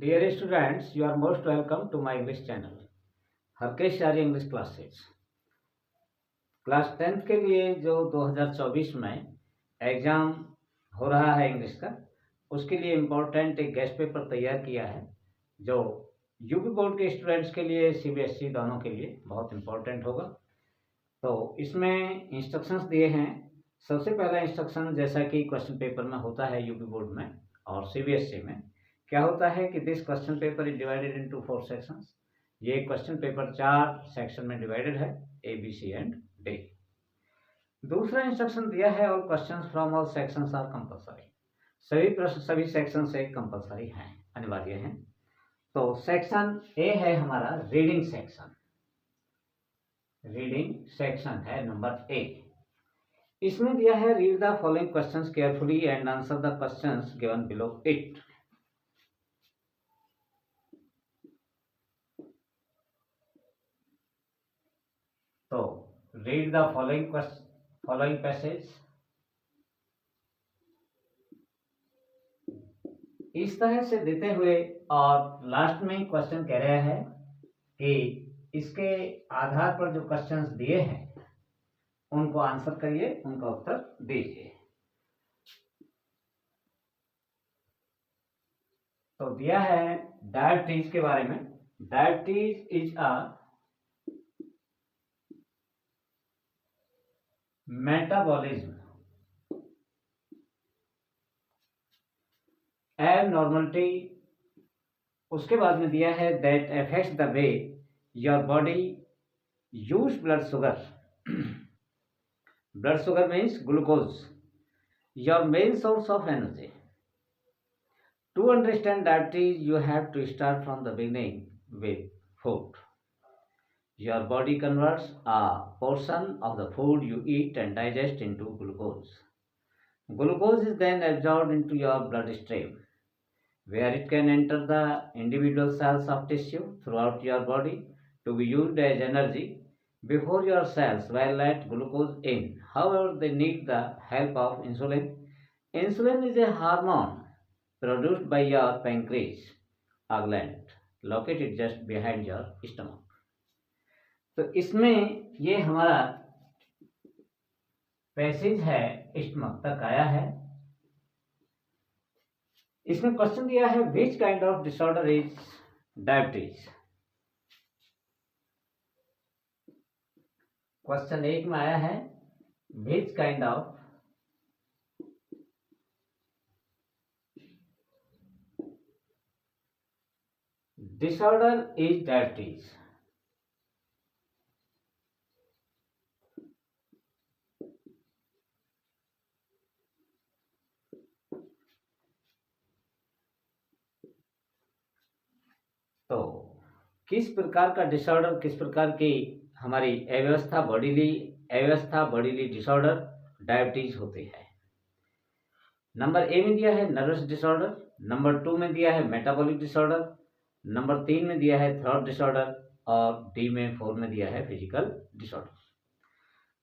Dear students, you are most welcome to my English channel, Harkesh Arya English classes. Class 10th के लिए जो 2024 में exam हो रहा है इंग्लिश का, उसके लिए इम्पोर्टेंट एक गेस्ट पेपर तैयार किया है जो यूपी बोर्ड के स्टूडेंट्स के लिए, सीबीएसई दोनों के लिए बहुत इम्पोर्टेंट होगा। तो इसमें इंस्ट्रक्शंस दिए हैं। सबसे पहला इंस्ट्रक्शन, जैसा कि क्वेश्चन पेपर में होता है यूपी बोर्ड में और सीबीएसई में, क्या होता है कि this question paper is divided into 4 sections. ये क्वेश्चन पेपर 4 सेक्शन में डिवाइडेड है, A, B, C and D. दूसरा इंस्ट्रक्शन दिया है, all questions from all sections are compulsory. सभी प्रश्न सभी सेक्शन से कंपलसरी हैं, अनिवार्य हैं। तो सेक्शन ए है हमारा रीडिंग सेक्शन। रीडिंग सेक्शन है नंबर ए। इसमें दिया है, read the following questions carefully and answer the questions given below it. तो रीड द फॉलोइंग पैसेज। इस तरह से देते हुए और लास्ट में क्वेश्चन कह रहा है कि इसके आधार पर जो क्वेश्चंस दिए हैं उनको आंसर करिए, उनका उत्तर दीजिए। तो दिया है डायबिटीज के बारे में। Diabetes is a metabolism abnormality. उसके बाद में दिया है that affects the way your body uses blood sugar. Blood sugar means glucose, your main source of energy. To understand diabetes you have to start from the beginning with food. Your body converts a portion of the food you eat and digest into glucose. Glucose is then absorbed into your bloodstream, where it can enter the individual cells of tissue throughout your body to be used as energy. Before your cells will let glucose in, however, they need the help of insulin. Insulin is a hormone produced by your pancreas, a gland located just behind your stomach. तो इसमें ये हमारा passage है, stomach तक आया है। इसमें question दिया है, which kind of disorder is diabetes. Question 1 में आया है, which kind of disorder is diabetes. तो किस प्रकार का डिसऑर्डर, किस प्रकार की हमारी अव्यवस्था, बॉडीली डिसऑर्डर डायबिटीज होती है। नंबर ए में दिया है नर्वस डिसऑर्डर, नंबर 2 में दिया है मेटाबॉलिक डिसऑर्डर, नंबर 3 में दिया है थ्रॉट डिसऑर्डर और डी में 4 में दिया है फिजिकल डिसऑर्डर।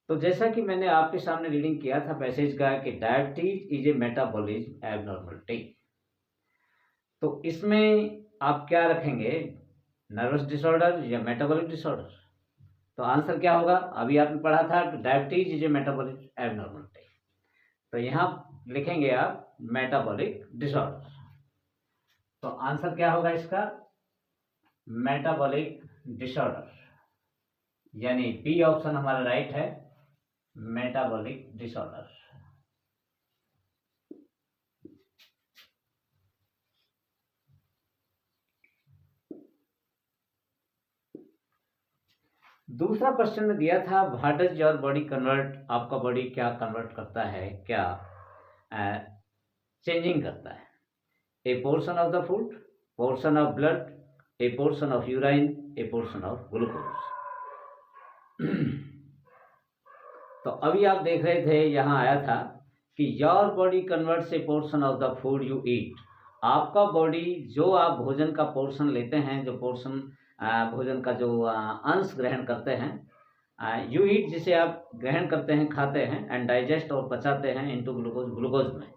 तो जैसा कि मैंने आपके सामने रीडिंग किया था पैसेज का कि diabetes is a metabolism abnormality. तो इसमें आप क्या रखेंगे, नर्वस डिसऑर्डर या मेटाबॉलिक डिसऑर्डर। तो आंसर क्या होगा, अभी आपने पढ़ा था diabetes is A metabolic abnormality, तो यहाँ लिखेंगे आप मेटाबॉलिक डिसऑर्डर। तो आंसर क्या होगा इसका, मेटाबॉलिक डिसऑर्डर, यानी बी ऑप्शन हमारा राइट है, मेटाबॉलिक डिसऑर्डर। दूसरा क्वेश्चन में दिया था, what does your body convert. आपका बॉडी क्या कन्वर्ट करता है, क्या चेंजिंग करता है। ए portion of the food, portion of blood, A portion of urine, A portion of glucose. तो अभी आप देख रहे थे, यहाँ आया था कि your body converts A portion of the food you eat. आपका बॉडी जो आप भोजन का पोर्शन लेते हैं, जो पोर्शन भोजन का जो अंश ग्रहण करते हैं, यू ईट जिसे आप ग्रहण करते हैं, खाते हैं, एंड डाइजेस्ट और पचाते हैं इनटू ग्लूकोज, ग्लूकोज में।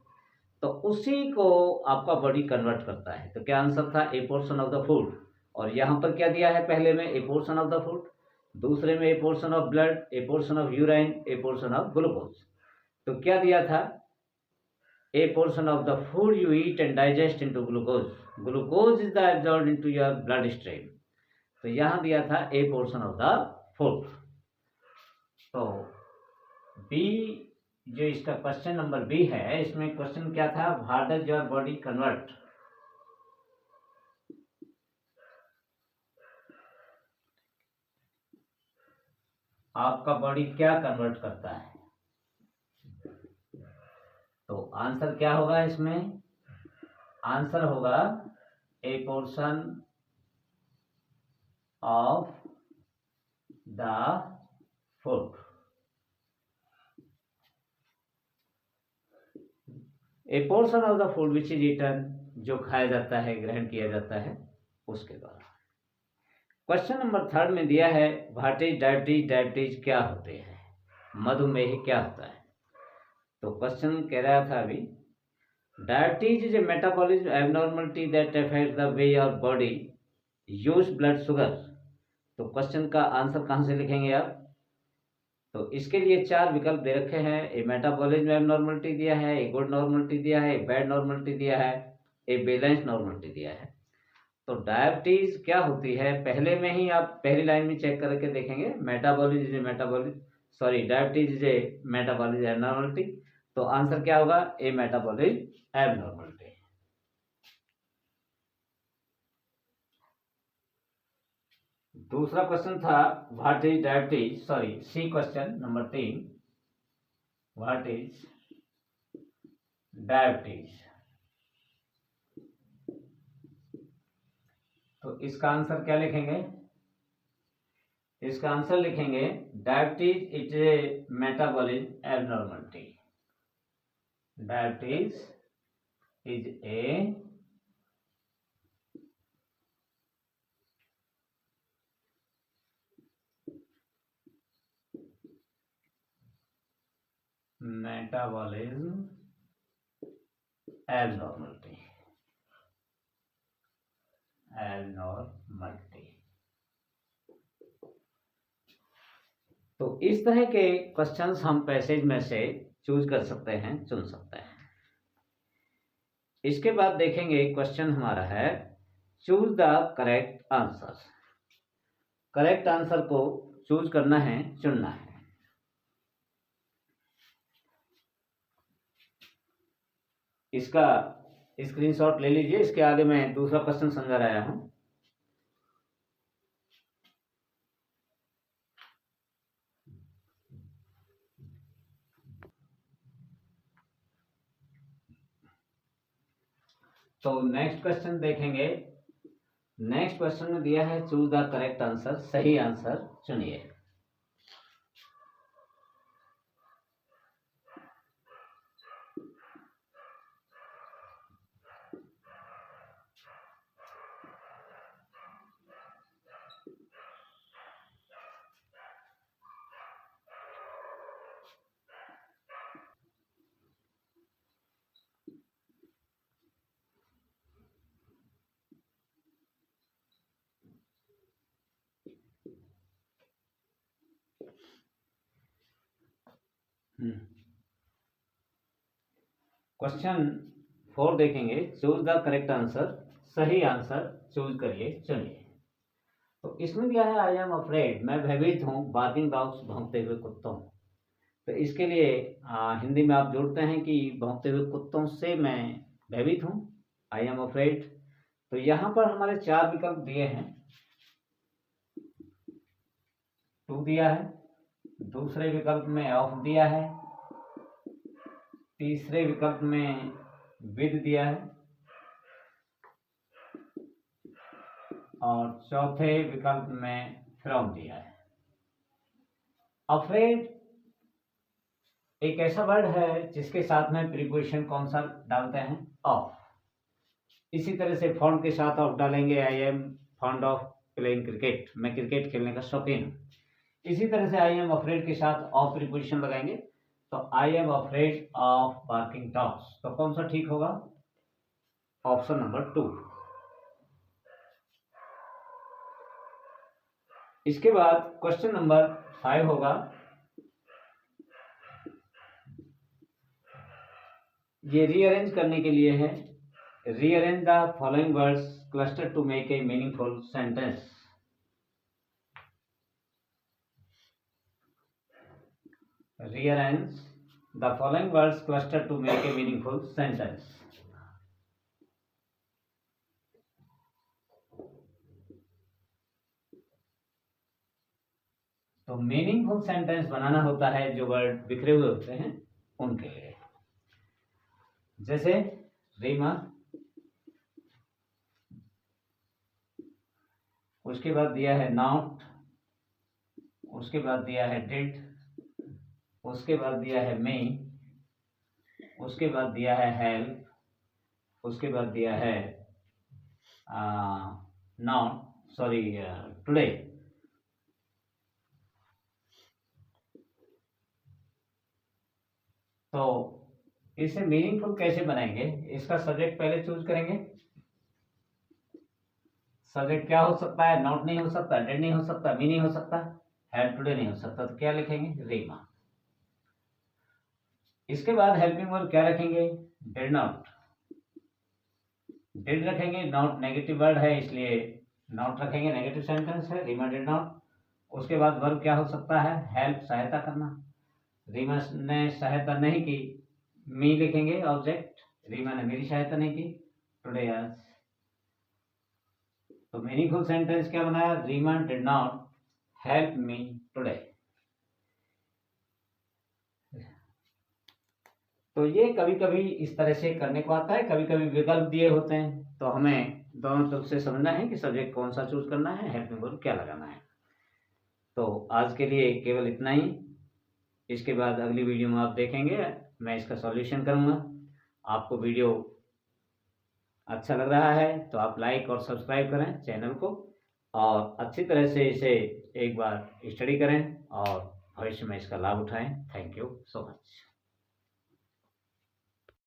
तो उसी को आपका बॉडी कन्वर्ट करता है। तो क्या आंसर था? ए पोर्शन ऑफ द फूड। और यहाँ पर क्या दिया है? पहले में ए पोर्शन ऑफ द फूड, दूसरे में ए portion of blood, A portion of urine, A portion of glucose. तो क्या दिया था? ए portion of the food you eat and digest into glucose, glucose is the absorbed into your blood stream. तो यहाँ दिया था ए पोर्शन ऑफ द फूड। तो B, जो इसका क्वेश्चन नंबर बी है, इसमें क्वेश्चन क्या था? What does your body convert? आपका बॉडी क्या कन्वर्ट करता है? तो आंसर क्या होगा इसमें? आंसर होगा a portion of the food. A portion of the food which is eaten, जो खाया जाता है, ग्रहण किया जाता है, उसके द्वारा। क्वेश्चन नंबर 3 में दिया है व्हाट इज डायबिटीज, डायबिटीज क्या होते हैं, मधुमेह क्या होता है। तो क्वेश्चन कह रहा था अभी, diabetes is a metabolism abnormality that affects the way your body uses blood sugar. तो क्वेश्चन का आंसर कहाँ से लिखेंगे आप? तो इसके लिए 4 विकल्प दे रखे हैं। ए मेटाबॉलिज्म एबनॉर्मलिटी दिया है, ए गुड नॉर्मलिटी दिया है, ए बैड नॉर्मलिटी दिया है, ए बैलेंस नॉर्मलिटी दिया है। तो डायबिटीज क्या होती है, पहले में ही आप पहली लाइन में चेक करके देखेंगे, diabetes is a metabolism abnormality. तो आंसर क्या होगा? A metabolism abnormality. दूसरा क्वेश्चन था what is diabetes, see question number 3, what is diabetes. तो इसका आंसर क्या लिखेंगे? इसका आंसर लिखेंगे diabetes is a metabolism abnormality. Diabetes is a metabolism abnormality. तो इस तरह के क्वेश्चंस हम पैसेज में से चूज कर सकते हैं, चुन सकते हैं। इसके बाद देखेंगे क्वेश्चन हमारा है choose the correct answer. Correct answer को चूज करना है, चुनना है। इसका स्क्रीनशॉट ले लीजिए। इसके आगे मैं दूसरा क्वेश्चन समझा रहा हूं। तो नेक्स्ट क्वेश्चन देखेंगे। नेक्स्ट क्वेश्चन में दिया है चूज द करेक्ट आंसर, सही आंसर चुनिए। क्वेश्चन 4 देखेंगे चूज द करेक्ट आंसर, सही आंसर चूज करिए, चुनिए। तो इसमें दिया है आई एम अफ्रेड, मैं भयभीत हूँ, बार्किंग डॉग्स, भौंकते हुए कुत्तों। तो इसके लिए हिंदी में आप जोड़ते हैं कि भौंकते हुए कुत्तों से मैं भयभीत हूँ, आई एम अफ्रेड। तो यहाँ पर हमारे 4 विकल्प दिए हैं। टू दिया है, दूसरे विकल्प में ऑफ दिया है, तीसरे विकल्प में विद दिया है और चौथे विकल्प में फ्रॉम दिया है। अफ्रेड एक ऐसा वर्ड है जिसके साथ में प्रीपोजिशन कौन सा डालते हैं? ऑफ। इसी तरह से फॉन्ड के साथ ऑफ डालेंगे, I am fond of playing cricket, मैं क्रिकेट खेलने का शौकीन हूँ। इसी तरह से आई एम अफ्रेड के साथ ऑफ प्रीपोजिशन लगाएंगे। तो तो I am afraid of barking dogs, तो कौन सा ठीक होगा? Option number 2। इसके बाद क्वेश्चन नंबर 5 होगा, ये रीअरेंज करने के लिए है। Rearrange the following words cluster to make a meaningful sentence. Rearrange the following words cluster to make a meaningful sentence. तो मीनिंगफुल सेंटेंस बनाना होता है जो वर्ड बिखरे हुए होते हैं उनके लिए। जैसे रीमा, उसके बाद दिया है नॉट, उसके बाद दिया है डिड, उसके बाद दिया है मे, उसके बाद दिया है हेल्प, उसके बाद दिया है टुडे। तो इसे मीनिंगफुल कैसे बनाएंगे? इसका सब्जेक्ट पहले चूज करेंगे। सब्जेक्ट क्या हो सकता है? नॉट नहीं हो सकता, डिड नहीं हो सकता, मी नहीं हो सकता, हेल्प टुडे नहीं हो सकता, तो क्या लिखेंगे? रीमा। इसके बाद हेल्पिंग वर्ब क्या रखेंगे? Did not. डिड रखेंगे, नॉट नेगेटिव वर्ड है इसलिए नॉट रखेंगे, नेगेटिव सेंटेंस है, रीमा डिड नॉट। उसके बाद वर्ब क्या हो सकता है? हेल्प, सहायता करना। रीमा ने सहायता नहीं की, मी लिखेंगे ऑब्जेक्ट, रीमा ने मेरी सहायता नहीं की, टुडे आज। तो मीनिंगफुल सेंटेंस क्या बनाया? Reema did not help me today. तो ये कभी कभी इस तरह से करने को आता है, कभी कभी विकल्प दिए होते हैं, तो हमें दोनों तरफ से समझना है कि सब्जेक्ट कौन सा चूज करना है, हेल्पिंग वर्ब क्या लगाना है। तो आज के लिए केवल इतना ही। इसके बाद अगली वीडियो में आप देखेंगे, मैं इसका सॉल्यूशन करूँगा। आपको वीडियो अच्छा लग रहा है तो आप लाइक और सब्सक्राइब करें चैनल को, और अच्छी तरह से इसे एक बार स्टडी करें और भविष्य में इसका लाभ उठाएं। Thank you so much.